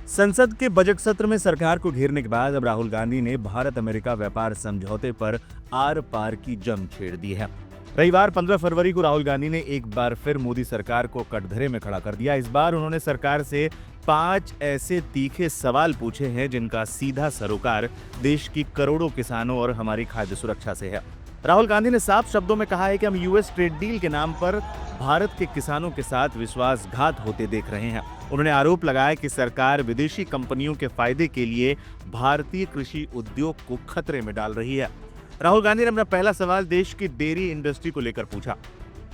संसद के बजट सत्र में सरकार को घेरने के बाद अब राहुल गांधी ने भारत अमेरिका व्यापार समझौते पर आर पार की जंग छेड़ दी है। रविवार 15 फरवरी को राहुल गांधी ने एक बार फिर मोदी सरकार को कटघरे में खड़ा कर दिया। इस बार उन्होंने सरकार से 5 ऐसे तीखे सवाल पूछे हैं जिनका सीधा सरोकार देश की करोड़ों किसानों और हमारी खाद्य सुरक्षा से है। राहुल गांधी ने साफ शब्दों में कहा है कि हम यूएस ट्रेड डील के नाम पर भारत के किसानों के साथ विश्वासघात होते देख रहे हैं। उन्होंने आरोप लगाया कि सरकार विदेशी कंपनियों के फायदे के लिए भारतीय कृषि उद्योग को खतरे में डाल रही है। राहुल गांधी ने अपना पहला सवाल देश की डेयरी इंडस्ट्री को लेकर पूछा।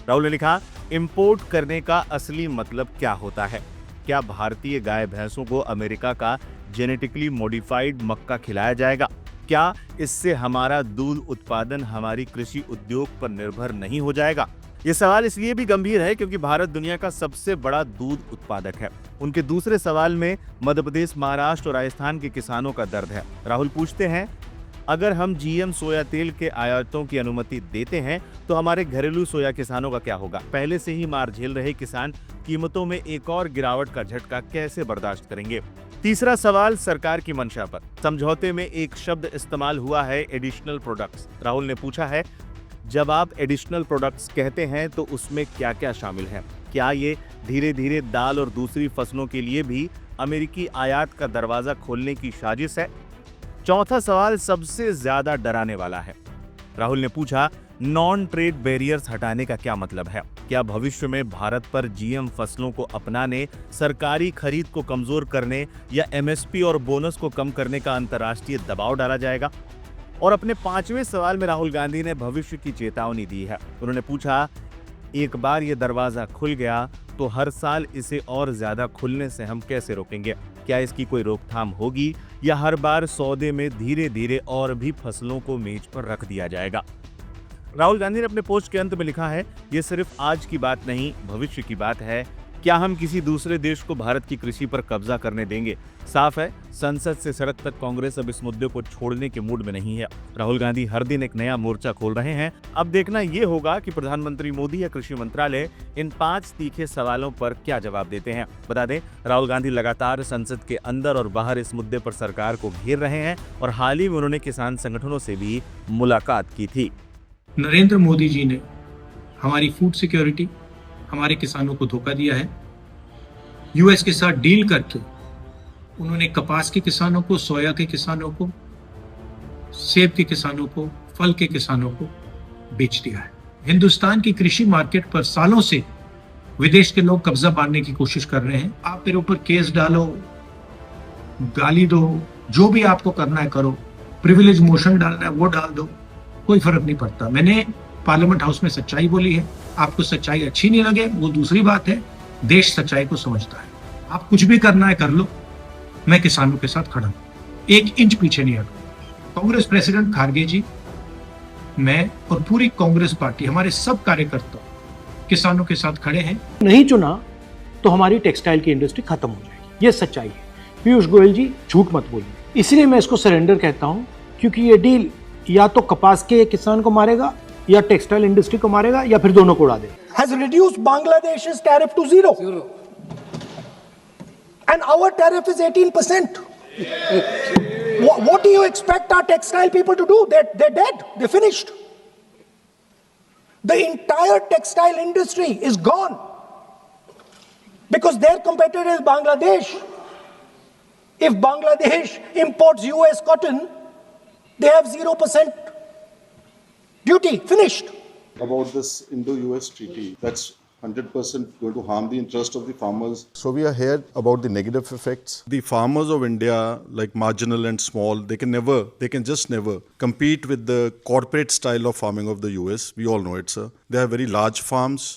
राहुल ने लिखा, इंपोर्ट करने का असली मतलब क्या होता है? क्या भारतीय गाय भैंसों को अमेरिका का जेनेटिकली मॉडिफाइड मक्का खिलाया जाएगा? क्या इससे हमारा दूध उत्पादन हमारी कृषि उद्योग पर निर्भर नहीं हो जाएगा? ये सवाल इसलिए भी गंभीर है क्योंकि भारत दुनिया का सबसे बड़ा दूध उत्पादक है। उनके दूसरे सवाल में मध्य प्रदेश, महाराष्ट्र और राजस्थान के किसानों का दर्द है। राहुल पूछते हैं, अगर हम जीएम सोया तेल के आयातों की अनुमति देते हैं तो हमारे घरेलू सोया किसानों का क्या होगा? पहले से ही मार झेल रहे किसान कीमतों में एक और गिरावट का झटका कैसे बर्दाश्त करेंगे? तीसरा सवाल सरकार की मंशा पर। समझौते में एक शब्द इस्तेमाल हुआ है, एडिशनल प्रोडक्ट्स। राहुल ने पूछा है, जब आप एडिशनल प्रोडक्ट्स कहते हैं तो उसमें क्या क्या शामिल है? क्या ये धीरे धीरे दाल और दूसरी फसलों के लिए भी अमेरिकी आयात का दरवाजा खोलने की साजिश है? चौथा सवाल सबसे ज्यादा डराने वाला है। राहुल ने पूछा, नॉन ट्रेड बैरियर्स हटाने का क्या मतलब है? क्या भविष्य में भारत पर जीएम फसलों को अपनाने, सरकारी खरीद को कमजोर करने या एमएसपी और बोनस को कम करने का अंतर्राष्ट्रीय दबाव डाला जाएगा? और अपने 5वें सवाल में राहुल गांधी ने भविष्य की चेतावनी दी है। उन्होंने पूछा, एक बार ये दरवाजा खुल गया तो हर साल इसे और ज्यादा खुलने से हम कैसे रोकेंगे? क्या इसकी कोई रोकथाम होगी या हर बार सौदे में धीरे धीरे और भी फसलों को मेज पर रख दिया जाएगा? राहुल गांधी ने अपने पोस्ट के अंत में लिखा है, ये सिर्फ आज की बात नहीं, भविष्य की बात है। क्या हम किसी दूसरे देश को भारत की कृषि पर कब्जा करने देंगे? साफ है, संसद से सड़क तक कांग्रेस अब इस मुद्दे को छोड़ने के मूड में नहीं है। राहुल गांधी हर दिन एक नया मोर्चा खोल रहे हैं। अब देखना ये होगा कि प्रधानमंत्री मोदी या कृषि मंत्रालय इन 5 तीखे सवालों पर क्या जवाब देते हैं। बता दें, राहुल गांधी लगातार संसद के अंदर और बाहर इस मुद्दे पर सरकार को घेर रहे हैं और हाल ही में उन्होंने किसान संगठनों से भी मुलाकात की थी। नरेंद्र मोदी जी ने हमारी फूड सिक्योरिटी, हमारे किसानों को धोखा दिया है। यूएस के साथ डील करके उन्होंने कपास के किसानों को, सोया के किसानों को, सेब के किसानों को, फल के किसानों को बेच दिया है। हिंदुस्तान की कृषि मार्केट पर सालों से विदेश के लोग कब्जा मारने की कोशिश कर रहे हैं। आप मेरे ऊपर केस डालो, गाली दो, जो भी आपको करना है करो, प्रिविलेज मोशन डालना है वो डाल दो, कोई फर्क नहीं पड़ता। मैंने पार्लियामेंट हाउस में सच्चाई बोली है। आपको सच्चाई अच्छी नहीं लगे वो दूसरी बात है, देश सच्चाई को समझता है। आप कुछ भी करना है कर लो, मैं किसानों के साथ खड़ा हूं, 1 इंच पीछे नहीं हटूंगा। कांग्रेस प्रेसिडेंट खारगे जी, मैं और पूरी कांग्रेस पार्टी, हमारे सब कार्यकर्ता किसानों के साथ खड़े हैं। नहीं चुना तो हमारी टेक्सटाइल की इंडस्ट्री खत्म हो जाएगी, ये सच्चाई है। पीयूष गोयल जी झूठ मत बोलिए। इसलिए मैं इसको सरेंडर कहता हूं, क्योंकि ये डील या तो कपास के किसान को मारेगा या टेक्सटाइल इंडस्ट्री को मारेगा या फिर दोनों को उड़ा देगा। Has reduced Bangladesh's tariff to zero. And our tariff is 18%. What do you expect our textile people to do? They're dead. They're finished. The entire textile industry is gone because their competitor is Bangladesh. If Bangladesh imports US cotton, they have 0% duty. Finished. About this Indo-US treaty, that's 100% going to harm the interest of the farmers. So we are here about the negative effects. The farmers of India, like marginal and small, they can just never compete with the corporate style of farming of the US. We all know it, sir. They have very large farms.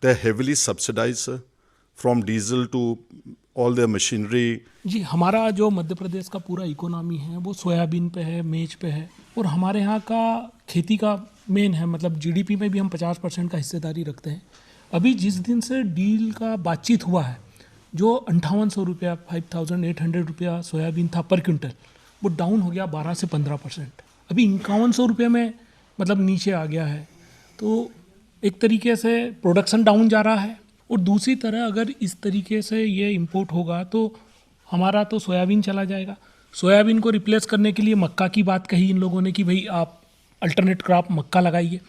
They're heavily subsidized, sir, from diesel to all their machinery. जी, हमारा जो मध्य प्रदेश का पूरा economy है वो soybean पे है, मेज पे है, और हमारे यहाँ का खेती का मेन है। मतलब जीडीपी में भी हम 50% का हिस्सेदारी रखते हैं। अभी जिस दिन से डील का बातचीत हुआ है, जो 5800 रुपया, 5800 रुपया सोयाबीन था पर क्विंटल, वो डाउन हो गया 12 से 15%। अभी 5100 रुपये में मतलब नीचे आ गया है। तो एक तरीके से प्रोडक्शन डाउन जा रहा है, और दूसरी तरह अगर इस तरीके से ये इंपोर्ट होगा तो हमारा तो सोयाबीन चला जाएगा। सोयाबीन को रिप्लेस करने के लिए मक्का की बात कही इन लोगों ने कि भाई आप अल्टरनेट क्रॉप मक्का लगाइए।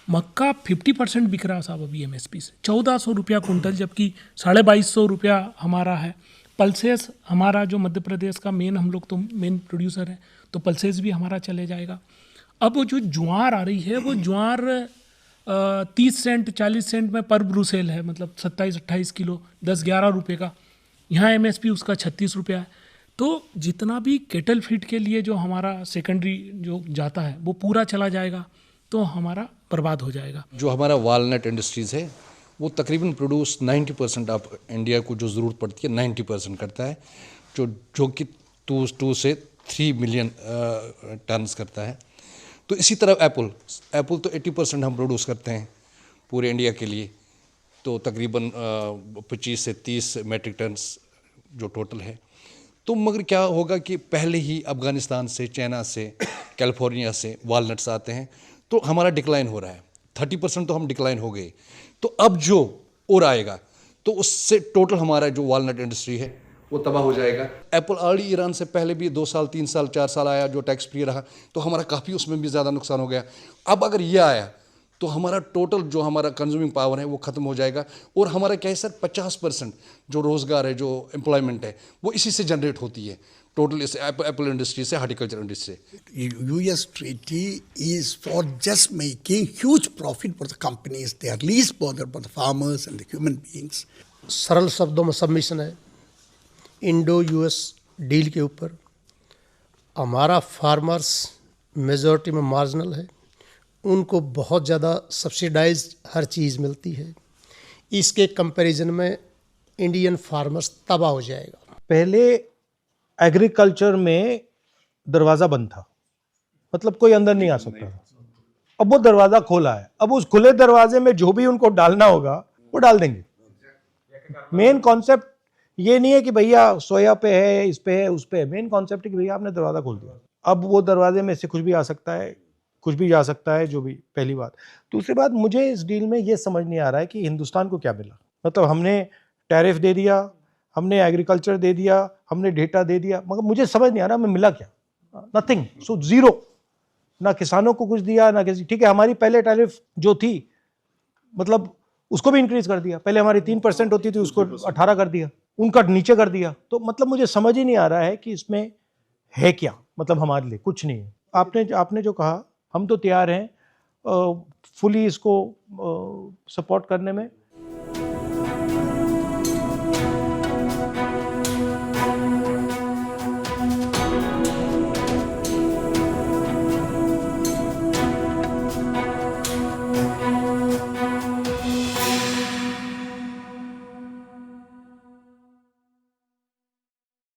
मक्का 50% बिक रहा साहब अभी एमएसपी से, 1400 रुपया कुंटल, जबकि 2250 रुपया हमारा है। पल्सेस हमारा जो मध्य प्रदेश का मेन, हम लोग तो मेन प्रोड्यूसर हैं, तो पल्सेस भी हमारा चले जाएगा। अब वो जो ज्वार आ रही है, वो ज्वार 30 सेंट 40 सेंट में पर ब्रूसेल है, मतलब 27-28 किलो 10-11 रुपये का। यहाँ एमएसपी उसका 36 रुपया है। तो जितना भी केटल फीड के लिए जो हमारा सेकेंडरी जो जाता है वो पूरा चला जाएगा, तो हमारा बर्बाद हो जाएगा। जो हमारा वालनट इंडस्ट्रीज़ है वो तकरीबन प्रोड्यूस 90% ऑफ इंडिया को जो ज़रूरत पड़ती है 90% करता है, जो कि 2 से 3 मिलियन टन्स करता है। तो इसी तरह एप्पल तो 80% हम प्रोड्यूस करते हैं पूरे इंडिया के लिए, तो तकरीबन 25 से 30 मेट्रिक टन्स जो टोटल है। तो मगर क्या होगा कि पहले ही अफ़गानिस्तान से, चाइना से, कैलिफोर्निया से वालनट्स आते हैं, तो हमारा डिक्लाइन हो रहा है। 30% तो हम डिक्लाइन हो गए, तो अब जो और आएगा तो उससे टोटल हमारा जो वालनट इंडस्ट्री है वो तबाह हो जाएगा। एप्पल ऑलरेडी ईरान से पहले भी 2 साल 3 साल 4 साल आया, जो टैक्स फ्री रहा, तो हमारा काफ़ी उसमें भी ज़्यादा नुकसान हो गया। अब अगर ये आया तो हमारा टोटल जो हमारा कंज्यूमिंग पावर है वो ख़त्म हो जाएगा। और हमारा क्या है सर, 50% जो रोज़गार है, जो एम्प्लॉयमेंट है, वो इसी से जनरेट होती है, टोटल इस एप्पल इंडस्ट्री से, हार्टिकल्चर इंडस्ट्री से। US treaty is for just making huge profit for the companies. They are least bothered about the farmers and the human beings. सरल शब्दों में सबमिशन है इंडो यूएस डील के ऊपर। हमारा फार्मर्स मेजॉरिटी में मार्जिनल है, उनको बहुत ज़्यादा सब्सिडाइज हर चीज़ मिलती है। इसके कंपैरिजन में इंडियन फार्मर्स तबाह हो जाएगा। पहले एग्रीकल्चर में दरवाज़ा बंद था, मतलब कोई अंदर नहीं आ सकता था। अब वो दरवाज़ा खोला है, अब उस खुले दरवाजे में जो भी उनको डालना होगा वो डाल देंगे। मेन कॉन्सेप्ट ये नहीं है कि भैया सोया पे है, इस पे है, उस पे है। मेन कॉन्सेप्ट है कि भैया आपने दरवाज़ा खोल दिया, अब वो दरवाजे में से कुछ भी आ सकता है, कुछ भी जा सकता है, जो भी। पहली बात। दूसरी बात, मुझे इस डील में ये समझ नहीं आ रहा है कि हिंदुस्तान को क्या मिला। मतलब हमने टैरिफ दे दिया, हमने एग्रीकल्चर दे दिया, हमने डेटा दे दिया, मगर मुझे समझ नहीं आ रहा मैं मिला क्या। Nothing, so zero. ना किसानों को कुछ दिया, ना किसी। ठीक है, हमारी पहले टैरिफ जो थी, मतलब उसको भी इंक्रीज कर दिया। पहले हमारी 3% होती थी, उसको 18 कर दिया, उनका नीचे कर दिया। तो मतलब मुझे समझ ही नहीं आ रहा है कि इसमें है क्या। मतलब हमारे लिए कुछ नहीं है। आपने जो कहा, हम तो तैयार हैं फुली इसको सपोर्ट करने में।